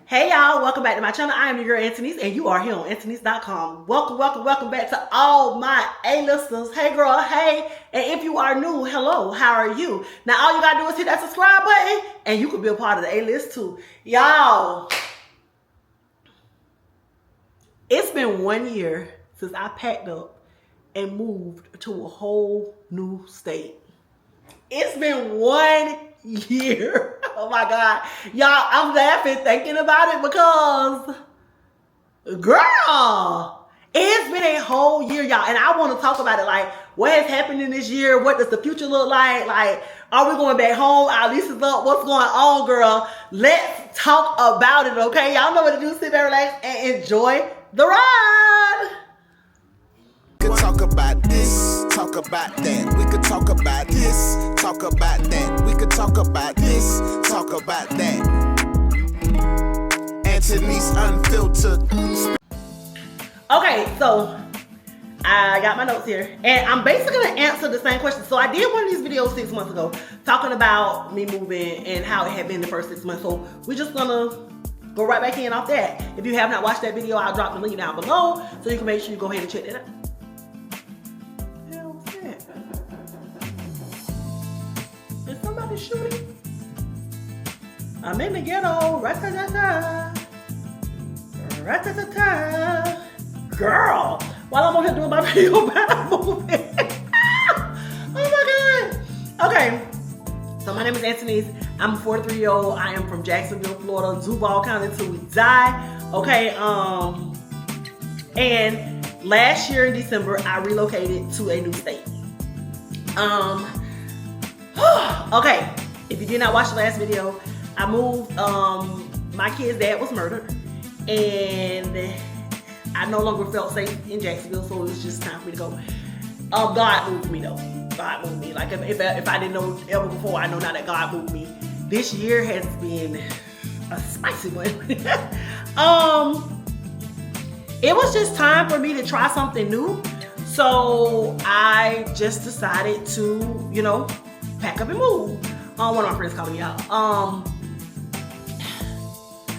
Hey y'all, welcome back to my channel. I am your girl Anthony's and you are here on Anthony's.com. Welcome back to all my A-listers. Hey girl, hey. And if you are new, hello, how are you? Now all you gotta do is hit that subscribe button and you can be a part of the A-list too. Y'all, it's been 1 year since I packed up and moved to a whole new state. It's been 1 year. Oh my God. Y'all, I'm laughing thinking about it because, girl, it's been a whole year, y'all. And I want to talk about it. Like, what has happened in this year? What does the future look like? Like, are we going back home? Our lease is up. What's going on, girl? Let's talk about it, okay? Y'all know what to do. Sit back, relax, and enjoy the ride. We could talk about this, talk about that. We could talk about this, talk about that. We could talk about this, talk about that. Anthony's Unfiltered. Okay, so I got my notes here, and I'm basically gonna answer the same question. So I did one of these videos 6 months ago, talking about me moving and how it had been the first 6 months. So we're just gonna go right back in off that. If you have not watched that video, I'll drop the link down below, so you can make sure you go ahead and check that out. Is somebody shooting? I'm in the ghetto. Rat-ta-ta-ta. Rat-ta-ta-ta. Girl, while I'm on here doing my video about moving. Oh my God. Okay. So my name is Anthony's. I'm a 43-year-old. I am from Jacksonville, Florida, Duval County till we die. Okay. And last year in December, I relocated to a new state. Okay, if you did not watch the last video, I moved. My kid's dad was murdered, and I no longer felt safe in Jacksonville, so it was just time for me to go. God moved me though. God moved me. Like if I didn't know ever before, I know now that God moved me. This year has been a spicy one. It was just time for me to try something new. So I just decided to, you know, pack up and move. One of my friends calling me out.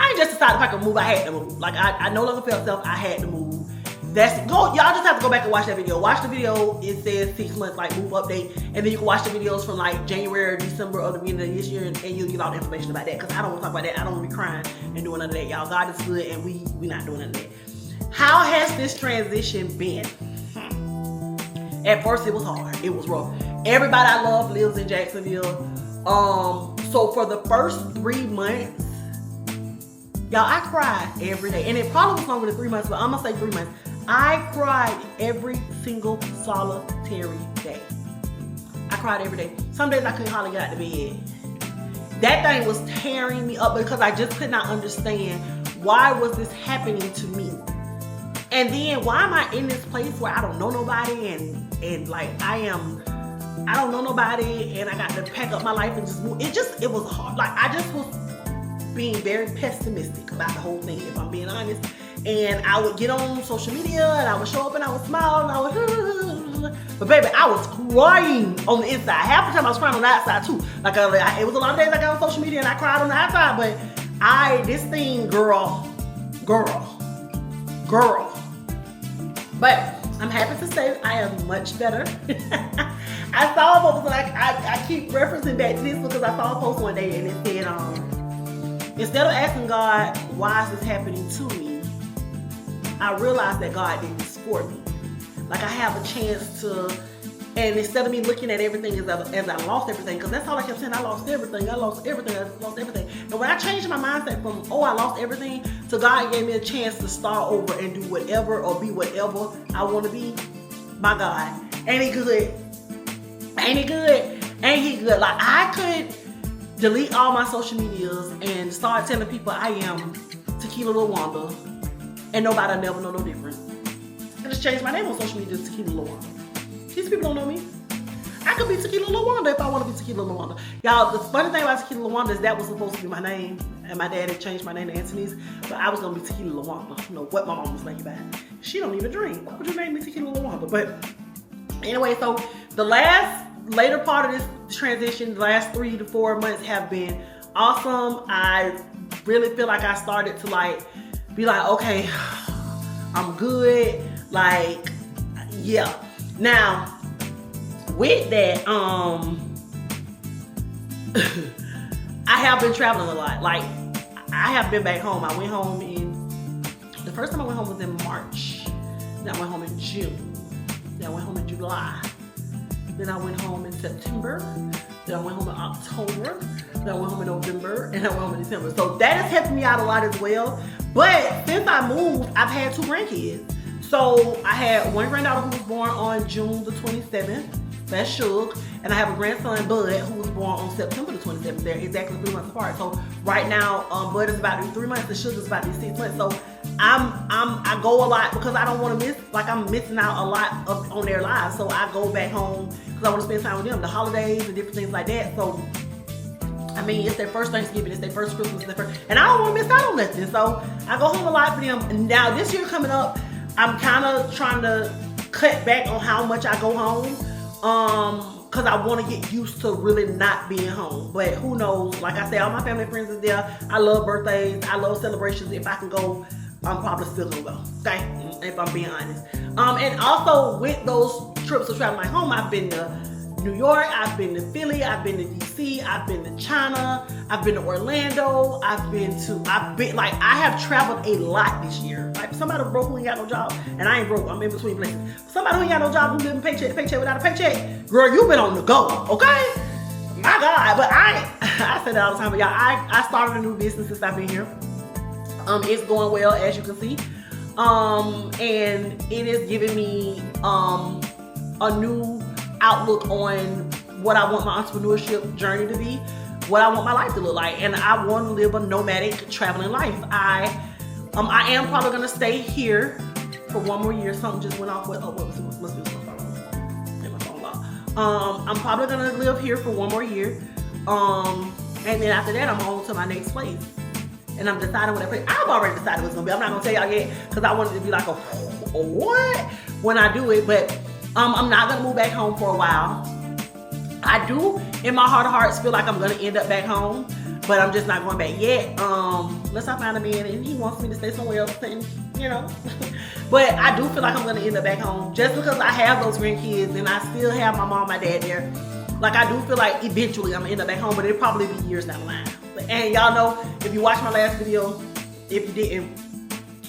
I just decided to pack up and move. I had to move. Like I no longer felt self. I had to move. Y'all just have to go back and watch that video. Watch the video. It says 6 months like move update, and then you can watch the videos from like January, December, or the beginning of this year, and you'll get all the information about that. Cause I don't want to talk about that. I don't want to be crying and doing none of that. Y'all, God is good, and we not doing none of that. How has this transition been? At first, it was hard. It was rough. Everybody I love lives in Jacksonville. So for the first 3 months, y'all, I cried every day. And it probably was longer than 3 months, but I'm gonna say 3 months. I cried every single solitary day. I cried every day. Some days I couldn't hardly get out of bed. That thing was tearing me up because I just could not understand why was this happening to me. And then why am I in this place where I don't know nobody and like I don't know nobody and I got to pack up my life and just move. It was hard. Like I just was being very pessimistic about the whole thing, if I'm being honest. And I would get on social media and I would show up and I would smile and I would, but baby, I was crying on the inside. Half the time I was crying on the outside too. Like it was a lot of days I got on social media and I cried on the outside, but this thing, girl. But I'm happy to say I am much better. I saw a post, like I keep referencing back to this because I saw a post one day and it said, instead of asking God, why is this happening to me? I realized that God did this for me. Like I have a chance to, and instead of me looking at everything as I lost everything, because that's all I kept saying, I lost everything. And when I changed my mindset from, oh, I lost everything, to God gave me a chance to start over and do whatever or be whatever I want to be, my God, ain't he good? Ain't he good? Ain't he good? Like I could delete all my social medias and start telling people I am Tequila LaWanda, and nobody never know no difference. I just changed my name on social media to Tequila LaWanda. These people don't know me. I could be Tequila LaWanda if I want to be Tequila LaWanda. Y'all, the funny thing about Tequila LaWanda is that was supposed to be my name, and my dad had changed my name to Anthony's, but I was gonna be Tequila LaWanda. You know what my mom was thinking about. She don't even drink. Why would you name me Tequila LaWanda? But anyway, so the later part of this transition, the last 3 to 4 months have been awesome. I really feel like I started to like be like, okay, I'm good. Like, yeah. Now, with that, I have been traveling a lot. Like, I have been back home. I went home the first time I went home was in March. Then I went home in June. Then I went home in July. Then I went home in September. Then I went home in October. Then I went home in November. And I went home in December. So that has helped me out a lot as well. But since I moved, I've had 2 grandkids. So I had one granddaughter who was born on June the 27th. That's Suge. And I have a grandson, Bud, who was born on September the 27th. They're exactly 3 months apart. So right now, Bud is about to be 3 months and Suge is about to be 6 months. So I go a lot because I don't want to miss, like I'm missing out a lot on their lives. So I go back home because I want to spend time with them, the holidays and different things like that. So I mean, it's their first Thanksgiving, it's their first Christmas, and I don't want to miss out on nothing. So I go home a lot for them. And now this year coming up, I'm kind of trying to cut back on how much I go home. Cause I want to get used to really not being home. But who knows? Like I said, all my family and friends is there. I love birthdays. I love celebrations. If I can go, I'm probably still gonna go. Okay, if I'm being honest. And also with those trips to travel like home, I've been to New York, I've been to Philly, I've been to DC, I've been to China, I've been to Orlando, I have traveled a lot this year. Like somebody broke who ain't got no job, and I ain't broke, I'm in between places. Somebody who ain't got no job, who living paycheck to paycheck without a paycheck, girl, you been on the go, okay? My God, but I say that all the time, but y'all, I started a new business since I've been here. It's going well, as you can see. And it is giving me a new outlook on what I want my entrepreneurship journey to be, what I want my life to look like, and I want to live a nomadic traveling life. I am probably gonna stay here for 1 more year. Something just went off with must be my phone off. I'm probably gonna live here for 1 more year, and then after that I'm on to my next place, and I'm deciding what that place. I've already decided what it's gonna be. I'm not gonna tell y'all yet because I want it to be like a what when I do it, but. I'm not gonna move back home for a while. I do, in my heart of hearts, feel like I'm gonna end up back home, but I'm just not going back yet. Unless I find a man and he wants me to stay somewhere else, and you know. But I do feel like I'm gonna end up back home just because I have those grandkids and I still have my mom, my dad there. Like I do feel like eventually I'm gonna end up back home, but it'll probably be years down the line. And y'all know, if you watched my last video, if you didn't,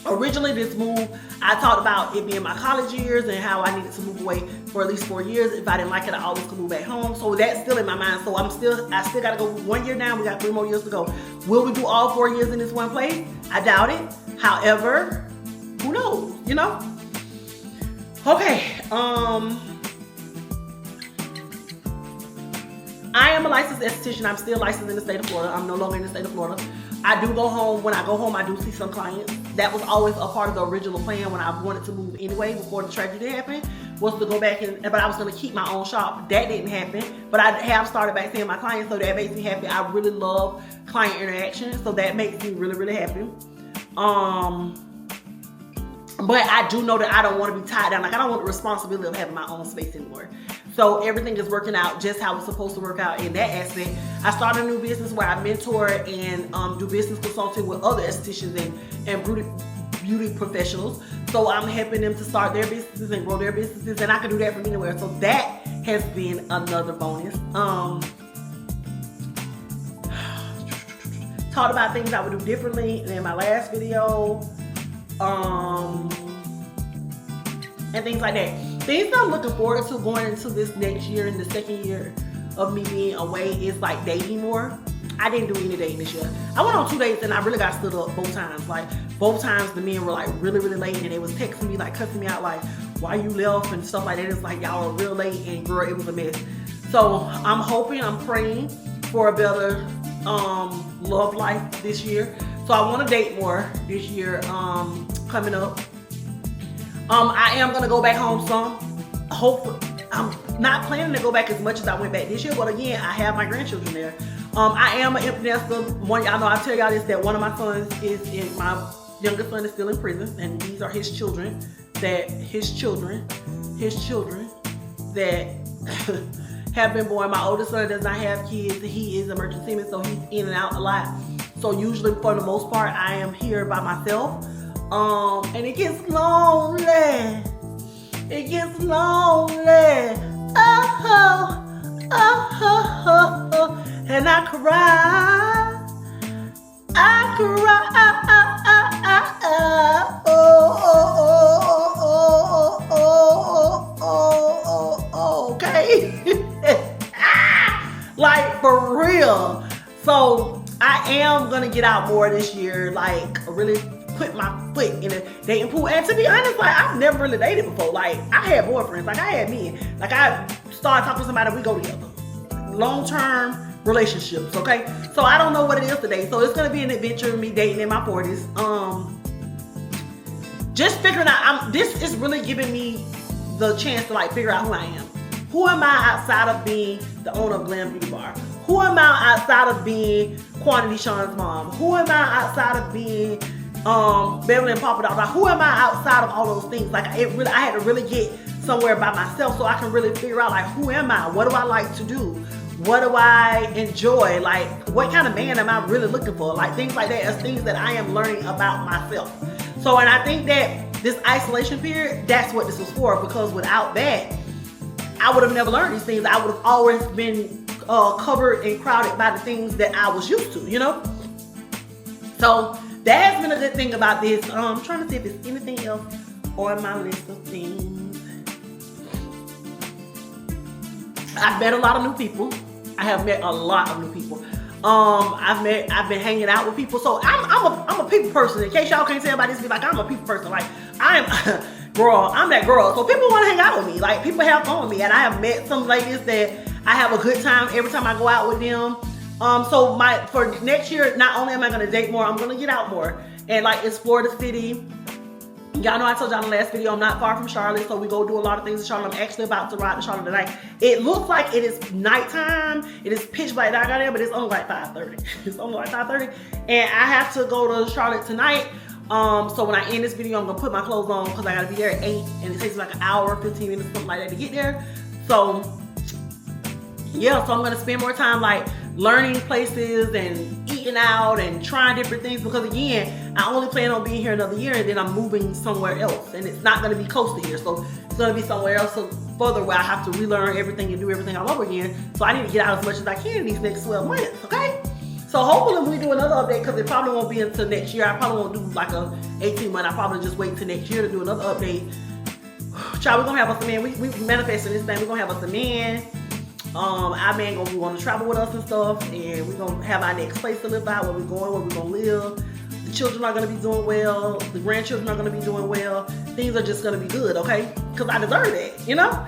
originally this move, I talked about it being my college years and how I needed to move away for at least 4 years. If I didn't like it, I always could move back home. So that's still in my mind. So I still gotta go 1 year now. We got 3 more years to go. Will we do all 4 years in this one place? I doubt it. However, who knows, you know? Okay, I am a licensed esthetician. I'm still licensed in the state of Florida. I'm no longer in the state of Florida. I do go home. When I go home, I do see some clients. That was always a part of the original plan when I wanted to move anyway, before the tragedy happened, was to go back but I was gonna keep my own shop. That didn't happen, but I have started back seeing my clients, so that makes me happy. I really love client interaction, so that makes me really, really happy. But I do know that I don't want to be tied down. Like I don't want the responsibility of having my own space anymore. So everything is working out just how it's supposed to work out in that aspect. I started a new business where I mentor and do business consulting with other estheticians and beauty professionals. So I'm helping them to start their businesses and grow their businesses, and I can do that from anywhere. So that has been another bonus. Talked about things I would do differently in my last video. And things like that. Things I'm looking forward to going into this next year, in the second year of me being away, is like dating more. I didn't do any dating this year. I went on 2 dates and I really got stood up both times. Like both times the men were like really, really late, and they was texting me, like cussing me out, like why you left and stuff like that. It's like y'all were real late, and girl, it was a mess. So I'm hoping, I'm praying for a better love life this year. So I want to date more this year coming up. I am going to go back home some. Hopefully, I'm not planning to go back as much as I went back this year, but again, I have my grandchildren there. I am an empty nester. Y'all know I tell y'all this, that one of my sons my youngest son is still in prison, and these are his children that have been born. My oldest son does not have kids. He is emergency seaman, so he's in and out a lot. So usually for the most part, I am here by myself. And it gets lonely. It gets lonely. Oh, oh, oh, oh, oh. And I cry. I cry. Oh, oh, oh, oh, oh, oh, okay. Like for real. So I am gonna get out more this year, like really put my foot in a dating pool. And to be honest, like I've never really dated before. Like I had boyfriends, like I had men. Like I started talking to somebody, we go together. Long-term relationships, okay? So I don't know what it is today. So it's gonna be an adventure of me dating in my 40s. Just figuring out, this is really giving me the chance to like figure out who I am. Who am I outside of being the owner of Glam Beauty Bar? Who am I outside of being Quantity Sean's mom? Who am I outside of being Beverly and Papa Dog? Like, who am I outside of all those things? Like I had to really get somewhere by myself so I can really figure out like who am I? What do I like to do? What do I enjoy? Like what kind of man am I really looking for? Like things like that as things that I am learning about myself. So, and I think that this isolation period, that's what this was for, because without that, I would have never learned these things. I would have always been covered and crowded by the things that I was used to, you know? So that has been a good thing about this. I'm trying to see if there's anything else on my list of things. I've met a lot of new people. I have met a lot of new people. I've been hanging out with people. So I'm a people person. In case y'all can't tell by this, be like, I'm a people person. Like I'm that girl. So people want to hang out with me. Like people have fun with me. And I have met some ladies that I have a good time every time I go out with them. So for next year, not only am I gonna date more, I'm gonna get out more and like explore the city. Y'all know I told y'all in the last video, I'm not far from Charlotte, so we go do a lot of things in Charlotte. I'm actually about to ride to Charlotte tonight. It looks like it is nighttime. It is pitch black dark out there, but it's only like 5:30. It's only like 5:30. And I have to go to Charlotte tonight. So when I end this video, I'm gonna put my clothes on because I gotta be there at 8, and it takes like an hour, 15 minutes, something like that to get there. So yeah, so I'm gonna spend more time like learning places and eating out and trying different things, because again, I only plan on being here another year and then I'm moving somewhere else, and it's not going to be close to here, so it's going to be somewhere else, so further, where I have to relearn everything and do everything all over again. So I need to get out as much as I can in these next 12 months, okay? So hopefully we do another update, because it probably won't be until next year. I probably won't do like a 18 month. I probably just wait till next year to do another update. Child, we're gonna have us a man. We manifesting this thing. We're gonna have us a man. Our man gonna want to travel with us and stuff, and we're gonna have our next place to live out, where we're going, where we're gonna live. The children are gonna be doing well. The grandchildren are gonna be doing well. Things are just gonna be good, okay? Because I deserve it, you know?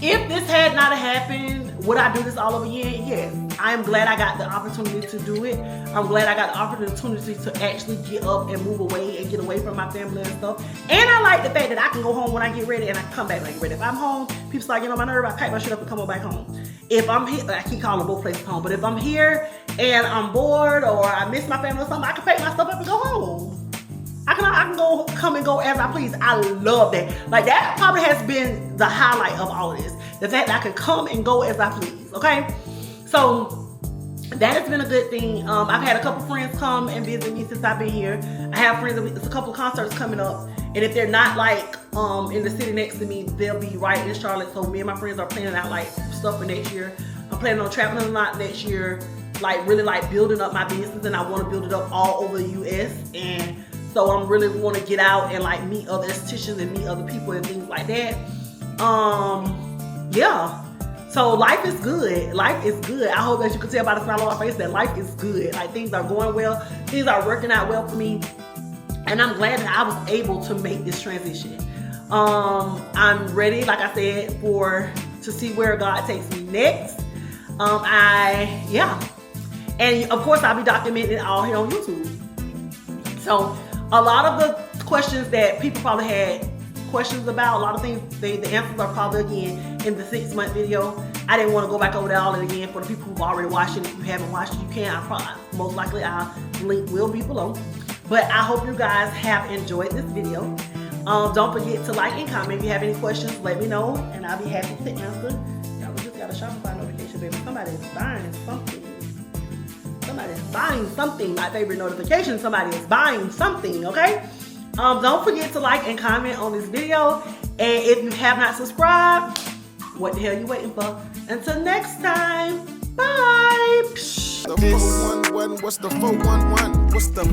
If this had not happened, would I do this all over again? Yes. I am glad I got the opportunity to do it. I'm glad I got the opportunity to actually get up and move away and get away from my family and stuff. And I like the fact that I can go home when I get ready and I come back when I get ready. If I'm home, people start getting on my nerve, I pack my shit up and come on back home. If I'm here, I keep calling both places home, but if I'm here and I'm bored or I miss my family or something, I can pack my stuff up and go home. I can go come and go as I please. I love that. Like that probably has been the highlight of all of this. The fact that I can come and go as I please, okay? So that has been a good thing. I've had a couple friends come and visit me since I've been here. I have friends, there's a couple of concerts coming up. And if they're not like in the city next to me, they'll be right in Charlotte. So me and my friends are planning out like stuff for next year. I'm planning on traveling a lot next year, like really like building up my business, and I want to build it up all over the US. And so I'm really want to get out and like meet other estheticians and meet other people and things like that. Yeah. So life is good. Life is good. I hope that you can tell by the smile on my face that life is good. Like things are going well. Things are working out well for me. And I'm glad that I was able to make this transition. I'm ready, like I said, to see where God takes me next. And of course I'll be documenting it all here on YouTube. So a lot of the questions that people probably had questions about, a lot of things, the answers are probably again in the 6-month video. I didn't want to go back over that all again for the people who've already watched it. If you haven't watched it, you can. Most likely our link will be below. But I hope you guys have enjoyed this video. Don't forget to like and comment. If you have any questions, let me know and I'll be happy to answer. Y'all just got a Shopify notification. baby. Somebody's buying something. Somebody's buying something. My favorite notification, somebody is buying something, okay? Don't forget to like and comment on this video. And if you have not subscribed, what the hell you waiting for? Until next time, bye. The 411, what's the 411? What's the